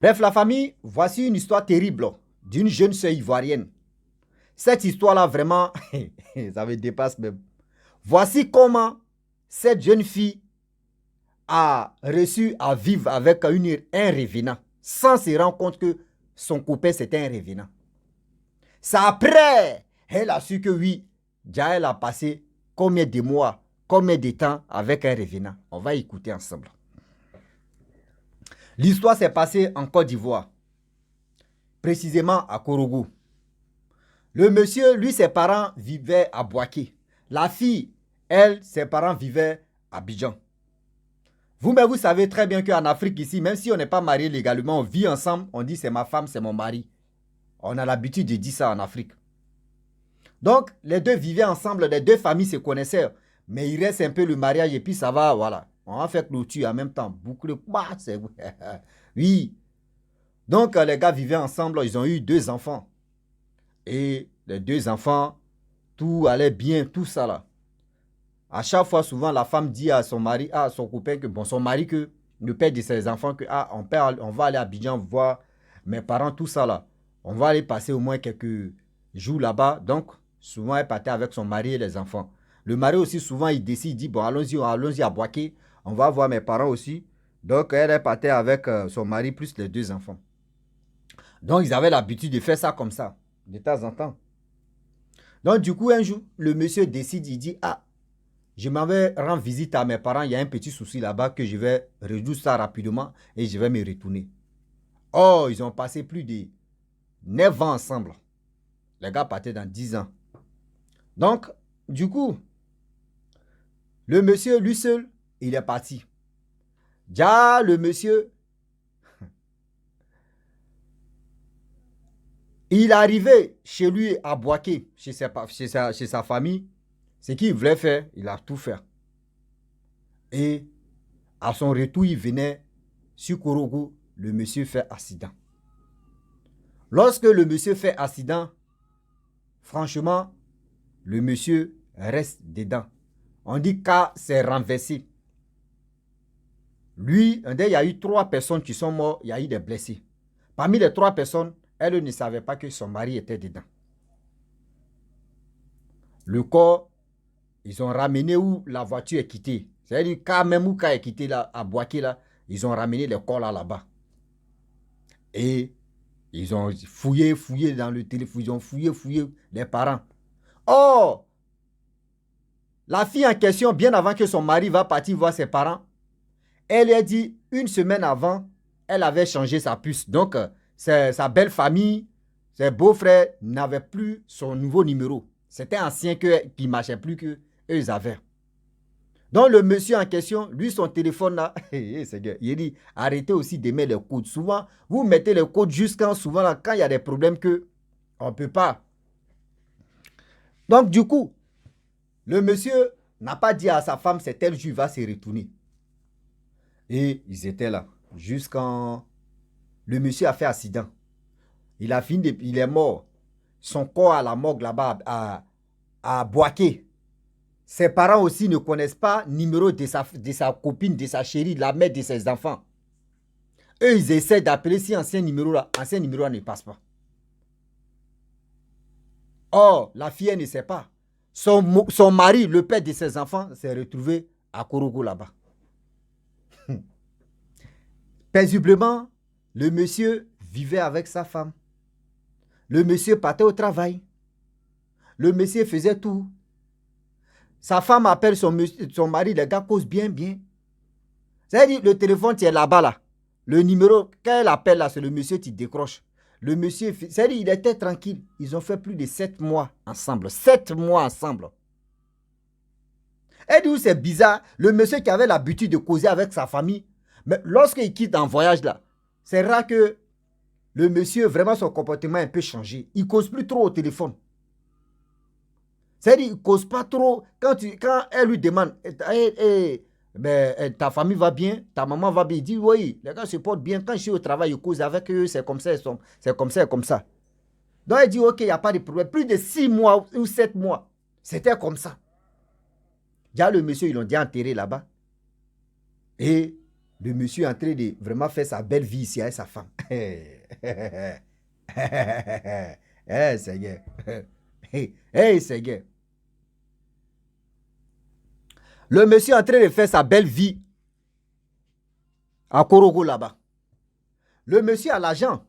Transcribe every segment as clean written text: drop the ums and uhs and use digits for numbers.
Bref, la famille, voici une histoire terrible d'une jeune sœur ivoirienne. Cette histoire-là, vraiment, ça me dépasse même. Voici comment cette jeune fille a reçu à vivre avec un revenant, sans se rendre compte que son copain, c'était un revenant. C'est après, elle a su que oui, Jaël a passé combien de mois, combien de temps avec un revenant. On va écouter ensemble. L'histoire s'est passée en Côte d'Ivoire, précisément à Korougou. Le monsieur, lui, ses parents vivaient à Boaké. La fille, elle, ses parents vivaient à Abidjan. Vous-même, vous savez très bien qu'en Afrique ici, même si on n'est pas marié légalement, on vit ensemble, on dit c'est ma femme, c'est mon mari. On a l'habitude de dire ça en Afrique. Donc, les deux vivaient ensemble, les deux familles se connaissaient. Mais il reste un peu le mariage et puis ça va, voilà. On va faire clôture en même temps. Boucle, oui. Donc, les gars vivaient ensemble, ils ont eu 2 enfants. Et les 2 enfants, tout allait bien, tout ça là. À chaque fois, souvent, la femme dit à son mari, à son copain, que bon, son mari, que le père de ses enfants, que on va aller à Abidjan voir mes parents, tout ça là. On va aller passer au moins quelques jours là-bas. Donc, souvent, elle partait avec son mari et les enfants. Le mari aussi, souvent, il décide, il dit, bon, allons-y à Boaké. On va voir mes parents aussi. Donc, elle partait avec son mari plus les 2 enfants. Donc, ils avaient l'habitude de faire ça comme ça, de temps en temps. Donc, du coup, un jour, le monsieur décide, il dit, ah, je m'en vais rendre visite à mes parents, il y a un petit souci là-bas que je vais résoudre ça rapidement et je vais me retourner. Oh, ils ont passé plus de 9 ans ensemble. Les gars partaient dans 10 ans. Donc, du coup, le monsieur, lui seul, il est parti. Déjà, le monsieur, il est arrivé chez lui à Boaké, chez sa famille. Ce qu'il voulait faire, il a tout fait. Et à son retour, il venait sur Korogo, le monsieur fait accident. Lorsque le monsieur fait accident, franchement, le monsieur reste dedans. On dit qu'à s'est renversé. Lui, il y a eu 3 personnes qui sont mortes, il y a eu des blessés. Parmi les 3 personnes, elle ne savait pas que son mari était dedans. Le corps, ils ont ramené où la voiture est quittée. C'est-à-dire, quand même où est quitté là, à Boaké, là, ils ont ramené le corps là-bas. Et ils ont fouillé dans le téléphone, ils ont fouillé les parents. Oh, la fille en question, bien avant que son mari va partir voir ses parents, elle a dit, une semaine avant, elle avait changé sa puce. Donc, sa belle famille, ses beaux-frères n'avaient plus son nouveau numéro. C'était ancien qui ne marchait plus qu'eux, ils avaient. Donc, le monsieur en question, lui, son téléphone là, il dit, arrêtez aussi d'aimer les codes. Souvent, vous mettez les codes jusqu'à souvent, là, quand il y a des problèmes que on ne peut pas. Donc, du coup, le monsieur n'a pas dit à sa femme, c'est tel jour, il va se retourner. Et ils étaient là. Jusqu'en... Le monsieur a fait accident. Il a fini, il est mort. Son corps à la morgue là-bas à Boaké. Ses parents aussi ne connaissent pas le numéro de sa copine, de sa chérie, la mère de ses enfants. Eux, ils essaient d'appeler si ancien numéro là ne passe pas. Or, la fille, elle ne sait pas. Son mari, le père de ses enfants, s'est retrouvé à Korogo là-bas. Paisiblement, le monsieur vivait avec sa femme. Le monsieur partait au travail. Le monsieur faisait tout. Sa femme appelle son mari, les gars causent bien. C'est-à-dire, le téléphone, tu es là-bas, là. Le numéro, quand elle appelle, là, c'est le monsieur, tu décroches. Le monsieur, c'est-à-dire, il était tranquille. Ils ont fait plus de 7 mois ensemble. 7 mois ensemble. Et d'où c'est bizarre, le monsieur qui avait l'habitude de causer avec sa famille, mais lorsqu'il quitte en voyage, là, c'est rare que le monsieur, vraiment, son comportement a un peu changé. Il ne cause plus trop au téléphone. C'est-à-dire, il ne cause pas trop. Quand elle lui demande, ta famille va bien, ta maman va bien, il dit, oui, les gars se portent bien. Quand je suis au travail, je cause avec eux, c'est comme ça, c'est comme ça, comme ça. Donc, elle dit, ok, il n'y a pas de problème. Plus de 6 mois ou 7 mois, c'était comme ça. Déjà, le monsieur, ils l'ont déjà enterré là-bas. Et Le monsieur est en train de vraiment faire sa belle vie ici avec sa femme. Seigneur. Seigneur. Le monsieur est en train de faire sa belle vie à Korogo là-bas. Le monsieur a l'argent.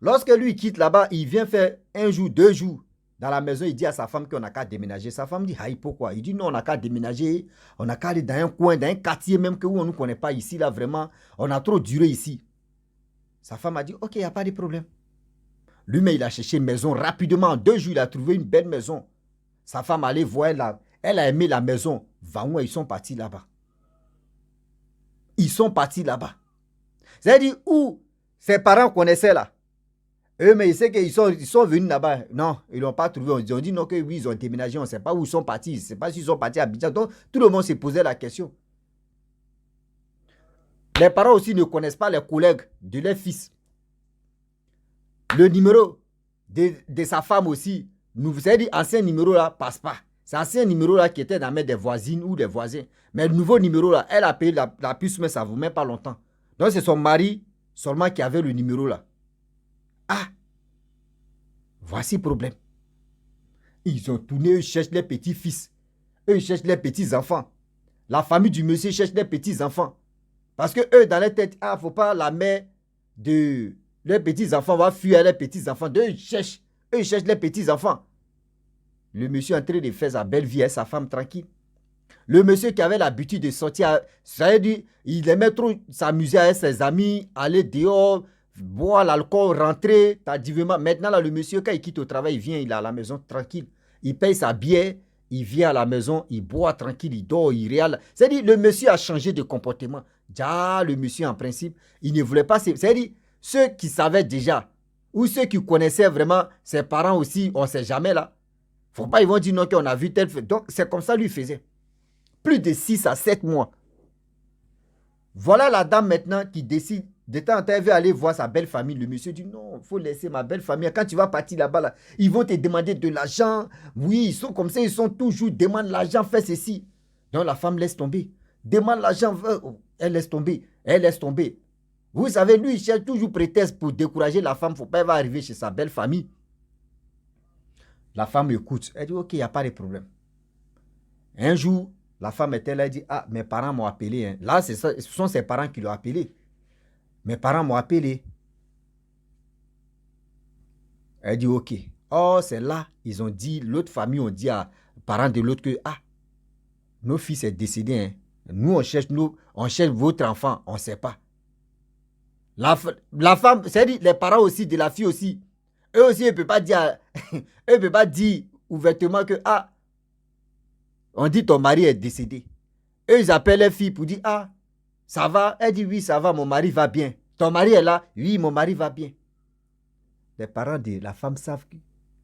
Lorsque lui quitte là-bas, il vient faire 1 jour, 2 jours dans la maison. Il dit à sa femme qu'on n'a qu'à déménager. Sa femme dit, aïe, pourquoi? Il dit, non, on n'a qu'à déménager. On n'a qu'à aller dans un coin, dans un quartier même que où on ne nous connaît pas ici, là, vraiment. On a trop duré ici. Sa femme a dit, ok, il n'y a pas de problème. Lui-même, il a cherché une maison rapidement. En 2 jours, il a trouvé une belle maison. Sa femme allait voir, elle a aimé la maison. Vanoué, ils sont partis là-bas. Ils sont partis là-bas. C'est-à-dire où ses parents connaissaient là. Eux, mais ils savent qu'ils sont venus là-bas. Non, ils ne l'ont pas trouvé. Ils ont dit non, que oui, ils ont déménagé. On ne sait pas où ils sont partis. On ne sait pas s'ils sont partis à Abidjan. Donc, tout le monde s'est posé la question. Les parents aussi ne connaissent pas les collègues de leur fils. Le numéro de sa femme aussi, vous avez dit, ancien numéro là, passe pas. C'est ancien numéro là qui était dans la main des voisines ou des voisins. Mais le nouveau numéro là, elle a payé la puce, mais ça ne vous met pas longtemps. Donc, c'est son mari seulement qui avait le numéro là. Ah, voici le problème. Ils ont tourné, ils cherchent les petits-fils. Eux, ils cherchent les petits-enfants. La famille du monsieur cherche les petits-enfants. Parce que eux, dans leur tête, il ne faut pas la mère de leurs petits-enfants va fuir les petits-enfants. Eux, ils cherchent les petits-enfants. Le monsieur est en train de faire sa belle vie avec sa femme tranquille. Le monsieur qui avait l'habitude de sortir, ça veut dire, il aimait trop s'amuser avec ses amis, aller dehors, boire l'alcool, rentrer tardivement. Maintenant, là, le monsieur, quand il quitte au travail, il vient, il est à la maison tranquille. Il paye sa bière, il vient à la maison, il boit tranquille, il dort, il réale. C'est-à-dire, le monsieur a changé de comportement. Déjà, le monsieur, en principe, il ne voulait pas. C'est-à-dire, ceux qui savaient déjà, ou ceux qui connaissaient vraiment ses parents aussi, on ne sait jamais là. Faut pas, ils vont dire non, qu'on a vu tel fait. Donc, c'est comme ça lui faisait. Plus de 6 à 7 mois. Voilà la dame maintenant qui décide de temps en temps, elle veut aller voir sa belle famille. Le monsieur dit non, il faut laisser ma belle famille. Quand tu vas partir là-bas, là, ils vont te demander de l'argent. Oui, ils sont comme ça, ils sont toujours, demande l'argent, fais ceci. Donc la femme laisse tomber. Demande l'argent, elle laisse tomber. Elle laisse tomber. Vous savez, lui, il cherche toujours prétexte pour décourager la femme. Il ne faut pas, elle va arriver chez sa belle famille. La femme écoute. Elle dit ok, il n'y a pas de problème. Un jour, la femme était là, elle dit, ah, mes parents m'ont appelé. Hein. Là, ce sont ses parents qui l'ont appelé. Mes parents m'ont appelé. Elle dit, ok. Oh, c'est là, ils ont dit, l'autre famille ont dit à parents de l'autre que, ah, nos fils est décédé. Hein. Nous, on cherche votre enfant, on ne sait pas. La femme, c'est-à-dire les parents aussi, de la fille aussi, eux aussi, ils ne peuvent pas dire, eux peuvent pas dire ouvertement que, ah, on dit ton mari est décédé. Eux, ils appellent les filles pour dire, ah, ça va? Elle dit, oui, ça va, mon mari va bien. Ton mari est là? Oui, mon mari va bien. Les parents de la femme savent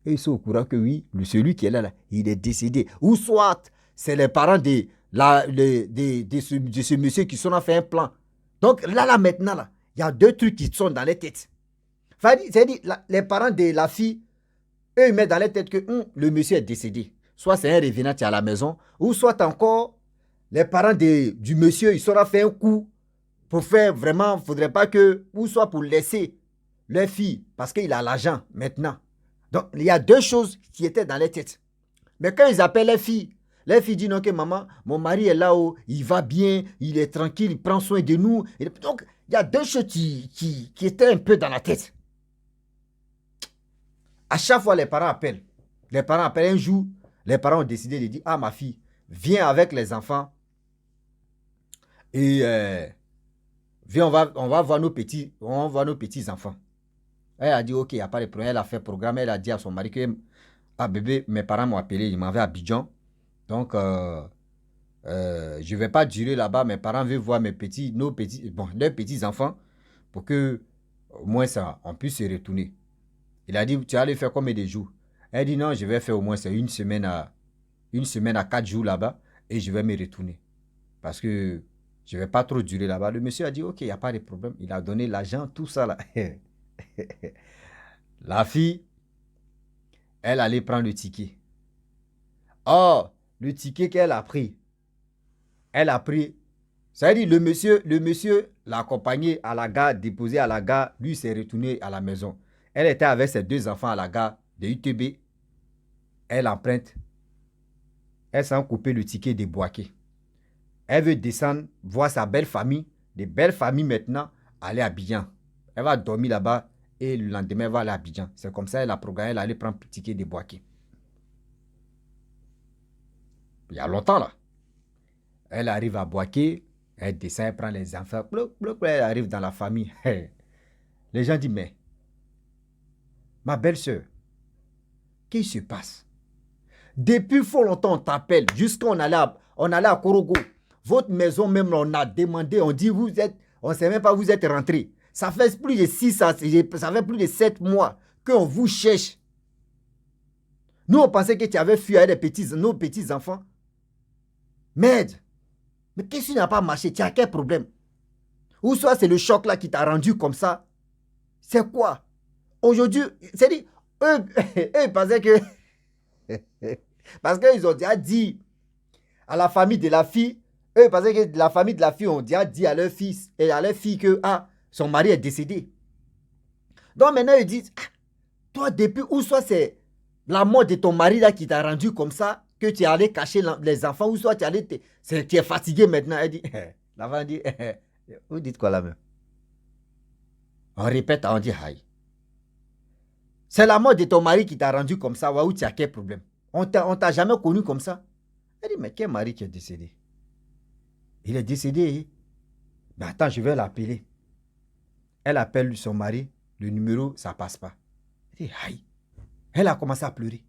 qu'ils sont au courant que oui, celui qui est là, il est décédé. Ou soit, c'est les parents de ce monsieur qui sont en fait un plan. Donc là, maintenant, là, il y a 2 trucs qui sont dans les têtes. C'est-à-dire, les parents de la fille, eux, ils mettent dans les têtes que le monsieur est décédé. Soit c'est un revenant qui est à la maison, ou soit encore, les parents du monsieur, ils sont fait un coup pour faire vraiment, il ne faudrait pas que, ou soit pour laisser leur fille, parce qu'il a l'argent maintenant. Donc, il y a 2 choses qui étaient dans les têtes. Mais quand ils appellent les filles disent non, que maman, mon mari est là-haut, il va bien, il est tranquille, il prend soin de nous. Et donc, il y a 2 choses qui étaient un peu dans la tête. À chaque fois, les parents appellent. Les parents appellent un jour, les parents ont décidé de dire, ah, ma fille, viens avec les enfants et viens, on va voir nos petits enfants. Elle a dit, ok, il n'y a pas de problème. Elle a fait programme. Elle a dit à son mari que, ah bébé, mes parents m'ont appelé, ils m'avaient à Abidjan. Donc, je ne vais pas durer là-bas. Mes parents veulent voir leurs petits enfants pour que, au moins, on puisse se retourner. Il a dit, tu vas aller faire combien de jours? Elle dit, non, je vais faire au moins 1 semaine à 4 jours là-bas et je vais me retourner. Parce que je ne vais pas trop durer là-bas. Le monsieur a dit, ok, il n'y a pas de problème. Il a donné l'argent, tout ça là. La fille, elle allait prendre le ticket. Or, le ticket qu'elle a pris Ça veut dire le monsieur l'a accompagné à la gare, déposé à la gare, lui s'est retourné à la maison. Elle était avec ses 2 enfants à la gare de UTB. Elle emprunte. Elle s'en couper le ticket de Boaké. Elle veut descendre, voir sa belle famille. Des belles familles maintenant, aller à Abidjan. Elle va dormir là-bas et le lendemain, elle va aller à Abidjan. C'est comme ça qu'elle a programmé, elle allait prendre le ticket de Boaké. Il y a longtemps là. Elle arrive à Boaké, elle descend, elle prend les enfants, elle arrive dans la famille. Les gens disent, mais, ma belle-sœur, qu'est-ce qui se passe? Depuis fort longtemps, on t'appelle, jusqu'à on allait à Korogo. Votre maison même, on a demandé, on dit, on ne sait même pas où vous êtes rentré. Ça fait plus de 6, ça fait plus de 7 mois qu'on vous cherche. Nous, on pensait que tu avais fui avec nos petits-enfants. Merde! Mais qu'est-ce qui n'a pas marché? Tu as quel problème? Ou soit c'est le choc là qui t'a rendu comme ça. C'est quoi? Aujourd'hui, c'est-à-dire, eux, ils pensaient que... Parce qu'ils ont déjà dit à la famille de la fille, eux pensaient que la famille de la fille ont déjà dit à leur fils et à leur fille que son mari est décédé. Donc maintenant ils disent, toi depuis, ou soit c'est la mort de ton mari là qui t'a rendu comme ça, que tu es allé cacher les enfants, ou soit tu es fatigué maintenant. Elle dit, la femme dit, vous dites quoi là même? On répète, on dit, aïe. C'est la mort de ton mari qui t'a rendu comme ça, ou tu as quel problème? On t'a jamais connu comme ça. Elle dit, mais quel mari qui est décédé? Il est décédé. Mais attends, je vais l'appeler. Elle appelle son mari, le numéro, ça ne passe pas. Elle dit, aïe. Elle a commencé à pleurer.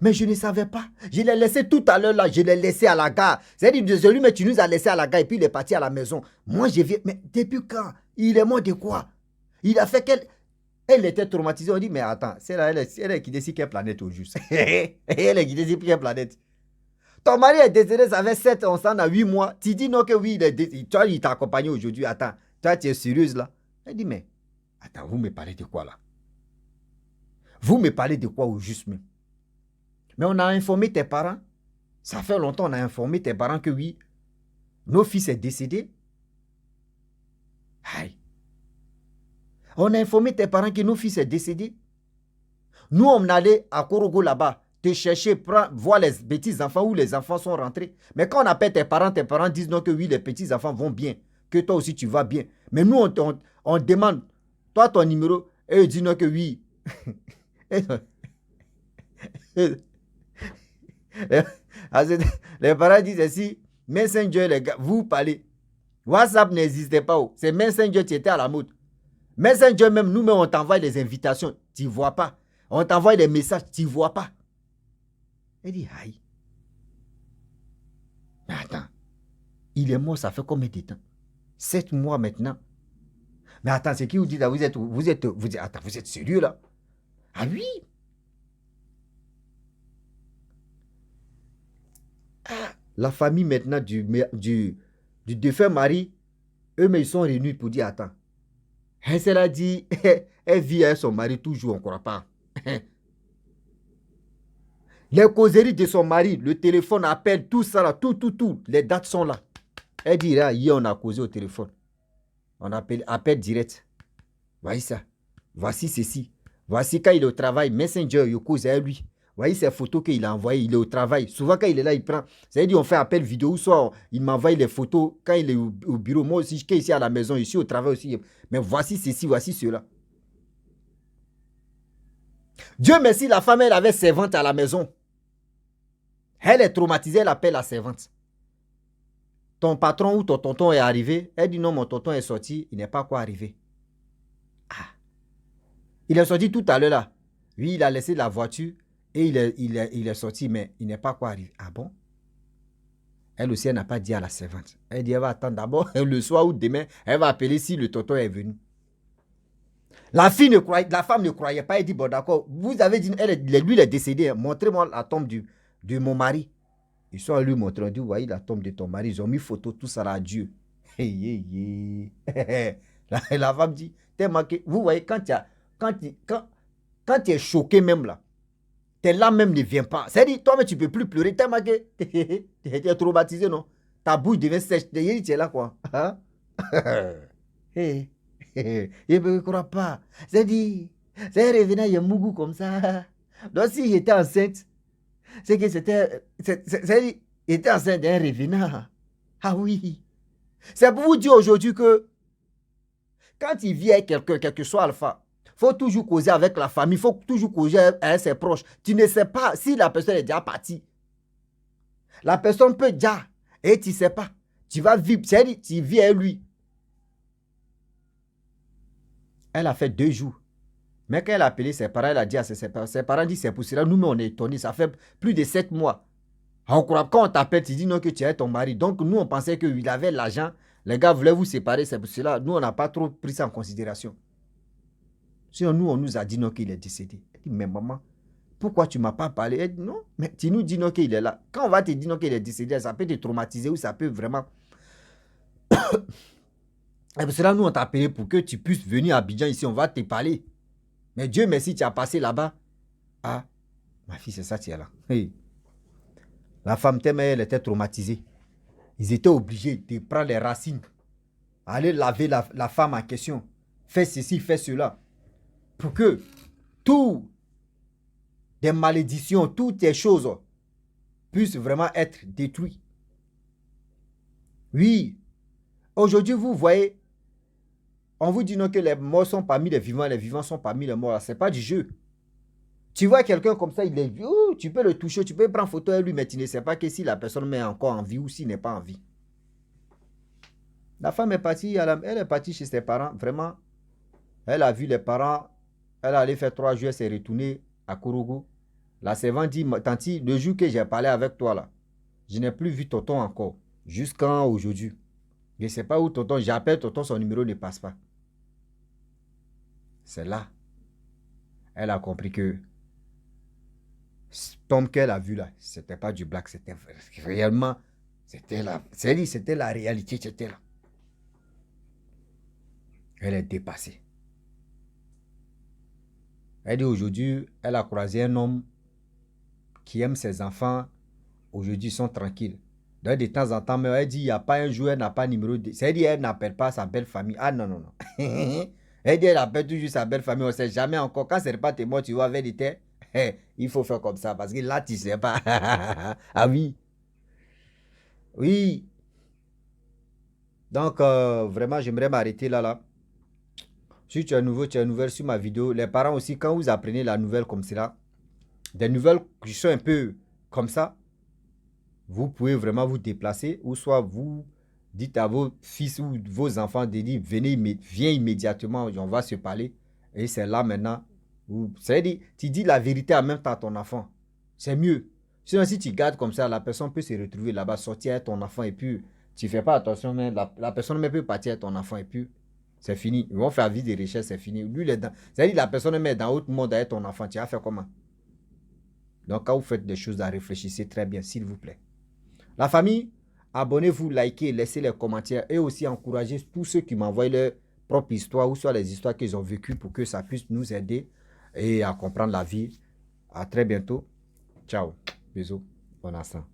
Mais je ne savais pas. Je l'ai laissé tout à l'heure là, je l'ai laissé à la gare. C'est-à-dire, désolé, mais tu nous as laissé à la gare et puis il est parti à la maison. Moi, je viens. Mais depuis quand? Il est mort de quoi? Il a fait qu'elle. Elle était traumatisée. On dit, mais attends, c'est là, elle est qui décide quelle planète au juste. Elle est qui décide quelle planète. Ton mari est décédé, ça fait 7 ans, ça a 8 mois. Tu dis non que oui, toi, il t'a accompagné aujourd'hui. Attends, toi, tu es sérieuse là? Elle dit, mais attends, vous me parlez de quoi là? Vous me parlez de quoi au juste même? Mais on a informé tes parents. Ça fait longtemps on a informé tes parents que oui, nos fils est décédé. Aïe. On a informé tes parents que nos fils est décédé. Nous, on allait à Korogo là-bas, te chercher, voir les petits-enfants où les enfants sont rentrés. Mais quand on appelle tes parents disent non que oui, les petits-enfants vont bien, que toi aussi tu vas bien. Mais nous, on demande, toi ton numéro, et ils disent non que oui. Les parents disent ainsi, Messenger, les gars, vous parlez. WhatsApp n'existait pas. C'est Messenger qui était à la mode. Messenger, même nous-mêmes, on t'envoie des invitations, tu ne vois pas. On t'envoie des messages, tu ne vois pas. Elle dit, aïe. Mais attends, il est mort, ça fait combien de temps? 7 mois maintenant. Mais attends, c'est qui vous dit là? Vous êtes sérieux là? Ah oui? La famille maintenant du défunt mari, eux-mêmes, ils sont réunis pour dire, attends. Elle s'est dit, elle vit avec son mari toujours, on ne croit pas. Les causeries de son mari, le téléphone appelle, tout ça là, tout, les dates sont là. Elle dit, là, hier on a causé au téléphone. On appelle direct. Voici ça. Voici ceci. Voici quand il est au travail, Messenger, il cause à lui. Voyez ces photos qu'il a envoyées, il est au travail. Souvent, quand il est là, il prend. C'est-à-dire, on fait appel vidéo, soit il m'envoie les photos quand il est au bureau. Moi aussi, je suis ici à la maison, ici au travail aussi. Mais voici ceci, voici cela. Dieu merci, la femme, elle avait servante à la maison. Elle est traumatisée, elle appelle la servante. Ton patron ou ton tonton est arrivé. Elle dit non, mon tonton est sorti, il n'est pas quoi arrivé. Ah. Il est sorti tout à l'heure là. Oui, il a laissé la voiture. Et il est sorti, mais il n'est pas quoi arriver. Ah bon? Elle aussi, elle n'a pas dit à la servante. Elle dit, elle va attendre d'abord le soir ou demain, elle va appeler si le tonton est venu. La femme ne croyait pas. Elle dit, bon d'accord, vous avez dit, lui il est décédé. Montrez-moi la tombe de mon mari. Ils sont à lui montrer, on dit, voyez la tombe de ton mari. Ils ont mis photo, tout ça là à Dieu. La femme dit, t'es manqué. Vous voyez, quand tu es choqué même là, tes larmes même ne viennent pas. C'est-à-dire, toi-même, tu ne peux plus pleurer tellement que tu es traumatisé, non? ta bouche devient sèche. Tu es là quoi. Hein? Je ne crois pas. C'est revenant, il y a Mougou comme ça. Donc si j'étais enceinte, c'est que c'était... Il était enceinte d'un revenant. Ah oui. C'est pour vous dire aujourd'hui que quand il vit avec quelqu'un, quel que soit Alpha, il faut toujours causer avec la famille, il faut toujours causer avec ses proches. Tu ne sais pas si la personne est déjà partie. La personne peut déjà, et tu ne sais pas. Tu vas vivre, c'est-à-dire tu vis avec lui. Elle a fait 2 jours. Mais quand elle a appelé ses parents, elle a dit à ses parents, dit c'est pour cela, nous, on est étonnés, ça fait plus de 7 mois. On croit, quand on t'appelle, tu dis non que tu es ton mari. Donc nous, on pensait qu'il avait l'argent. Les gars voulaient vous séparer, c'est pour cela. Nous, on n'a pas trop pris ça en considération. Sinon, nous, on nous a dit non qu'il est décédé. Elle dit, mais maman, pourquoi tu ne m'as pas parlé? Elle dit non, mais tu nous dis non qu'il est là. Quand on va te dire non qu'il est décédé, ça peut te traumatiser ou ça peut vraiment... Et pour cela, nous, on t'a appelé pour que tu puisses venir à Abidjan ici, on va te parler. Mais Dieu merci, tu as passé là-bas. Ah, ma fille, c'est ça, tu es là. Hey. La femme t'aimait, elle était traumatisée. Ils étaient obligés de prendre les racines, aller laver la femme en question, faire ceci, faire cela, pour que tout des malédictions, toutes les choses puissent vraiment être détruites. Oui, aujourd'hui, vous voyez, on vous dit non que les morts sont parmi les vivants sont parmi les morts. Ce n'est pas du jeu. Tu vois quelqu'un comme ça, il est vieux, tu peux le toucher, tu peux prendre photo avec lui, mais tu ne sais pas que si la personne est encore en vie ou s'il n'est pas en vie. La femme est partie, elle est partie chez ses parents, vraiment. Elle a vu les parents, elle est allée faire 3 jours, elle s'est retournée à Kourougou. La servante dit, tanti, le jour que j'ai parlé avec toi là, je n'ai plus vu tonton encore, jusqu'à aujourd'hui. Je ne sais pas où tonton, j'appelle tonton, son numéro ne passe pas. C'est là, elle a compris que Tom qu'elle a vu là, c'était pas du black, c'était réellement, c'était là. C'était la réalité, c'était là. Elle est dépassée. Elle dit aujourd'hui, elle a croisé un homme qui aime ses enfants. Aujourd'hui, ils sont tranquilles. Donc, de temps en temps, mais elle dit, il n'y a pas un jour, elle n'a pas numéro de... C'est-à-dire, elle n'appelle pas sa belle famille. Ah non, non, non. Elle dit, elle appelle toujours sa belle famille. On ne sait jamais encore. Quand c'est pas tes morts, tu vois, avec des terres. Il faut faire comme ça parce que là, tu ne sais pas. Ah oui. Oui. Donc, vraiment, j'aimerais m'arrêter là. Si tu es nouveau, tu es nouvelle sur ma vidéo. Les parents aussi, quand vous apprenez la nouvelle comme cela, des nouvelles qui sont un peu comme ça, vous pouvez vraiment vous déplacer ou soit vous dites à vos fils ou vos enfants de dire, viens immédiatement, on va se parler. Et c'est là maintenant. C'est-à-dire, tu dis la vérité en même temps à ton enfant. C'est mieux. Sinon, si tu gardes comme ça, la personne peut se retrouver là-bas, sortir avec ton enfant et puis tu ne fais pas attention, mais la personne même peut partir avec ton enfant et puis c'est fini. Ils vont faire vie de recherche, c'est fini. Lui, c'est-à-dire la personne met dans l'autre monde avec ton enfant. Tu vas faire comment? Donc, quand vous faites des choses, à réfléchissez très bien, s'il vous plaît. La famille, abonnez-vous, likez, laissez les commentaires et aussi encouragez tous ceux qui m'envoient leur propre histoire ou soit les histoires qu'ils ont vécues pour que ça puisse nous aider et à comprendre la vie. À très bientôt. Ciao. Bisous. Bon instant.